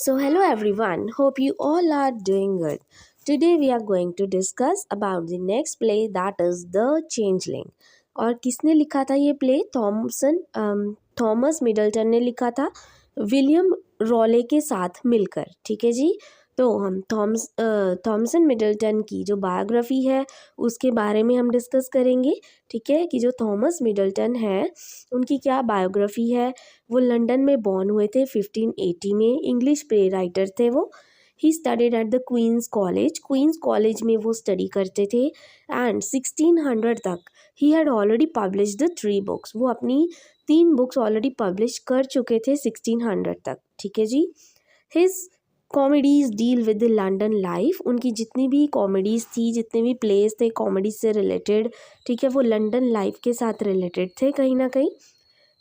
So hello everyone, hope you all are doing good. Today we are going to discuss about the next play that is The Changeling. और किसने लिखा था ये play? Thomas Middleton ने लिखा था William रॉले के साथ मिलकर। ठीक है जी। तो हम थॉमसन मिडल्टन की जो बायोग्राफी है उसके बारे में हम डिस्कस करेंगे। ठीक है कि जो थॉमस मिडल्टन है उनकी क्या बायोग्राफी है। वो लंदन में बॉर्न हुए थे 1580 में। इंग्लिश प्ले राइटर थे वो। He studied at the Queens college में वो स्टडी करते थे एंड 1600 तक he had already published the 3 books. वो अपनी 3 बुक्स ऑलरेडी पब्लिश कर चुके थे 1600 तक। ठीक है जी। His comedies deal with the London life. उनकी जितनी भी कॉमेडीज़ थी, जितने भी प्लेस थे कॉमेडीज से रिलेटेड, ठीक है, वो लंदन लाइफ के साथ रिलेटेड थे कहीं ना कहीं।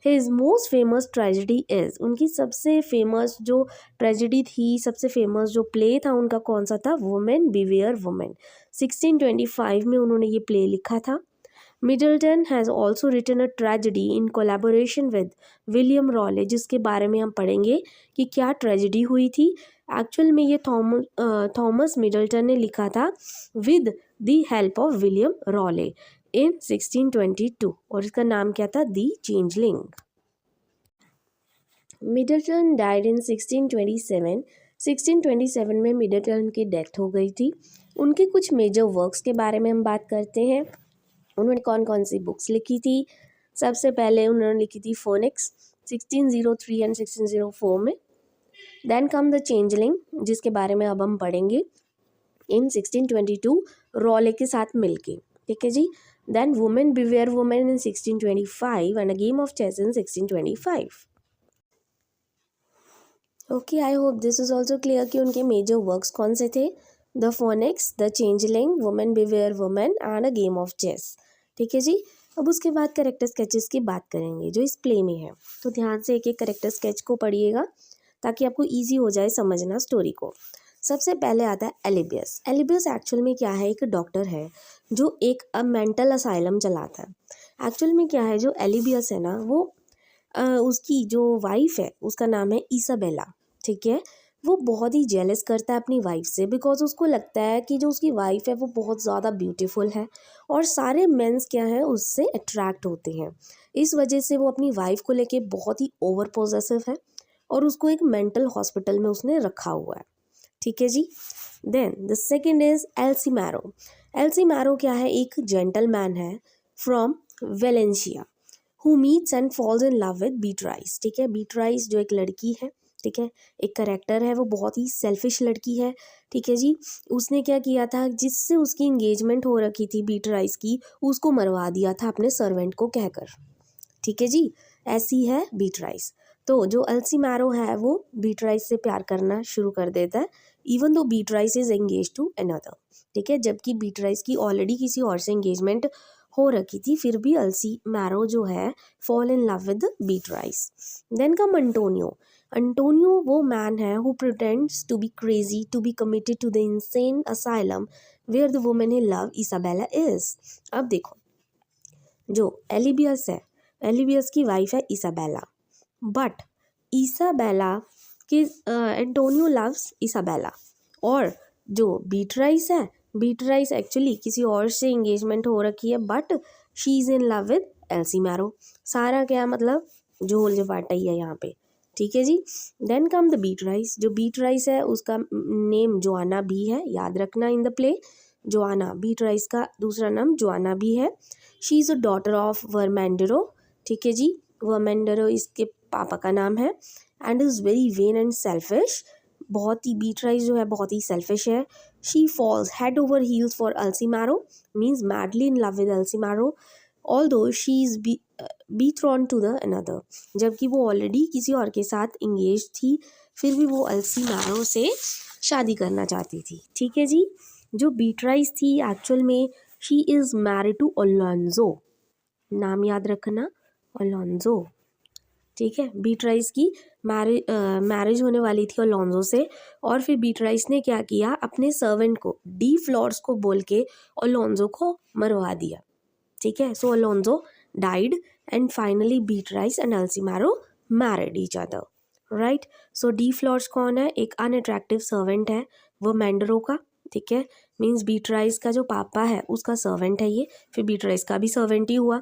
His most famous tragedy is, उनकी सबसे फेमस जो ट्रेजिडी थी, सबसे फेमस जो प्ले था उनका कौन सा था? Women Beware women. 1625 में उन्होंने ये प्ले लिखा था। Middleton has also written a tragedy in collaboration with William Rowley, जिसके बारे में हम पढ़ेंगे कि क्या ट्रेजिडी हुई थी। एक्चुअल में ये थॉमस मिडल्टन ने लिखा था with the help of William Rowley in 1622 और इसका नाम क्या था? दी चेंजलिंग। Middleton died in 1627। 1627 में मिडल्टन की डेथ हो गई थी। उनके कुछ मेजर वर्क्स के बारे में हम बात करते हैं। उन्होंने कौन कौन सी बुक्स लिखी थी? सबसे पहले उन्होंने लिखी थी फोनिक्स 1603 एंड 1604 में। देन कम द चेंजलिंग, जिसके बारे में अब हम पढ़ेंगे इन 1622 रॉले के साथ मिलके। ठीक है जी। Then Women Beware Women in 1625 and A Game of Chess in 1625। Okay, I hope this is also clear कि उनके मेजर वर्क्स कौन से थे? The Phoenix, the Changeling, Women Beware Women and A Game of Chess. ठीक है जी। अब उसके बाद करेक्टर स्केचेस की बात करेंगे जो इस प्ले में है। तो ध्यान से एक एक करेक्टर स्केच को पढ़िएगा ताकि आपको ईजी हो जाए समझना स्टोरी को। सबसे पहले आता है एलिबियस। एलिबियस एक्चुअल में क्या है? एक डॉक्टर है जो एक मेंटल असाइलम चलाता है। एक्चुअल में क्या है, जो एलिबियस है ना, वो उसकी जो वाइफ है उसका नाम है इसाबेला। ठीक है। वो बहुत ही जेलस करता है अपनी वाइफ से, बिकॉज उसको लगता है कि जो उसकी वाइफ है वो बहुत ज़्यादा ब्यूटीफुल है और सारे मेंस क्या है उससे अट्रैक्ट होते हैं। इस वजह से वो अपनी वाइफ को लेके बहुत ही ओवर पोजेसिव है और उसको एक मेंटल हॉस्पिटल में उसने रखा हुआ है। ठीक है जी। Then the second is Alsemero. Alsemero क्या है? एक जेंटलमैन है from Valencia who meets and falls in love with Beatrice. ठीक है। बीट्राइस जो एक लड़की है, ठीक है, एक करेक्टर है, वो बहुत ही सेल्फिश लड़की है। ठीक है जी। उसने क्या किया था, जिससे उसकी इंगेजमेंट हो रखी थी बीट्राइस की, उसको मरवा दिया था अपने सर्वेंट को कहकर। ठीक है जी। ऐसी है बीट्राइस। तो जो एल्सी मैरो है वो बीट्राइस से प्यार करना शुरू कर देता है, even though Beatrice is engage to another. ठीक है। जबकि बीट्राइस की ऑलरेडी किसी और से एंगेजमेंट हो रखी थी, फिर भी एल्सी मैरो जो है fall in love with Beatrice. Then come Antonio. Antonio वो मैन है who pretends to be crazy to be committed to the insane asylum where the women he love Isabella is. अब देखो, जो Alibius है, Alibius की wife है Isabella, but Isabella की Antonio loves Isabella. और जो बीट्राइस है, बीट्राइस एक्चुअली किसी और से एंगेजमेंट हो रखी है, but she is in love with LC marrow. सारा क्या मतलब झोल झपाटा ही है यहाँ पे। ठीक है जी। Then come the बीट्राइस। जो बीट्राइस है उसका नेम जोआना भी है, याद रखना in the play. Joanna, Beatrice का दूसरा नाम जोआना भी है। She is a daughter of Vermandero. ठीक है जी। वर्मेंडरो इसके पापा का नाम है and is very vain and selfish. बहुत ही बीट्राइस जो है बहुत ही सेल्फिश है। She falls head over heels for Alsemero, means madly in love with Alsemero, although she is betrothed to the another. जबकि वो ऑलरेडी किसी और के साथ इंगेज थी, फिर भी वो एल्सी मैरो से शादी करना चाहती थी। ठीक है जी। जो बीट्राइस थी एक्चुअल में she is married to Alonso. नाम याद रखना, अलोंजो। ठीक है। बीट्राइस की मैरिज होने वाली थी अलोंजो से, और फिर बीट्राइस ने क्या किया, अपने सर्वेंट को डी फ्लोर्स को बोल के अलोंजो को मरवा दिया। ठीक है। So Alonzo died and finally Beatrice and Alsemero married each other. Right. So De Flores कौन है, एक अनअट्रैक्टिव सर्वेंट है वो मैंडरो का, ठीक है, मीन्स बीट्राइस का जो पापा है उसका सर्वेंट है ये, फिर बीट्राइस का भी सर्वेंट ही हुआ,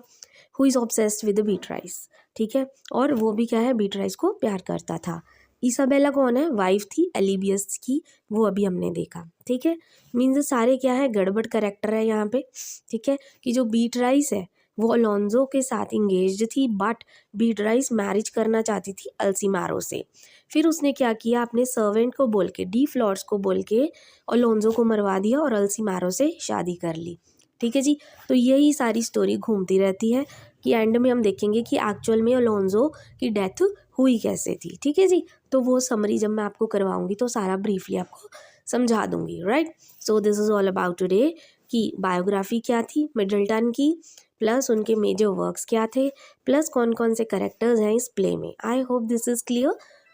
who is obsessed with Beatrice, ठीक है, और वो भी क्या है, बीट्राइस को प्यार करता था। इसाबेला कौन है, वाइफ थी एलिबियस की, वो अभी हमने देखा, ठीक है। मीन्स सारे क्या है, गड़बड़ करेक्टर है यहाँ पे, ठीक है, कि जो बीट्राइस है वो अलोंजो के साथ इंगेज्ड थी, बट बीट्राइस मैरिज करना चाहती थी अल्सीमारो से। फिर उसने क्या किया, अपने सर्वेंट को बोल के, डी फ्लॉर्स को बोल के अलोंजो को मरवा दिया और अल्सीमारो से शादी कर ली, ठीक है जी। तो यही सारी स्टोरी घूमती रहती है कि एंड में हम देखेंगे कि एक्चुअल में अलोंजो की डेथ हुई कैसे थी, ठीक है जी। तो वो समरी जब मैं आपको करवाऊंगी तो सारा ब्रीफली आपको समझा दूंगी, right. So this is all about today कि बायोग्राफी क्या थी मिडल्टन की, प्लस उनके मेजर वर्क्स क्या थे, प्लस कौन कौन से करेक्टर्स हैं इस प्ले में। I hope this is clear.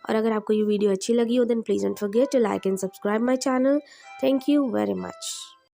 और अगर आपको ये वीडियो अच्छी लगी हो then please don't forget to like and subscribe my channel. Thank you very much.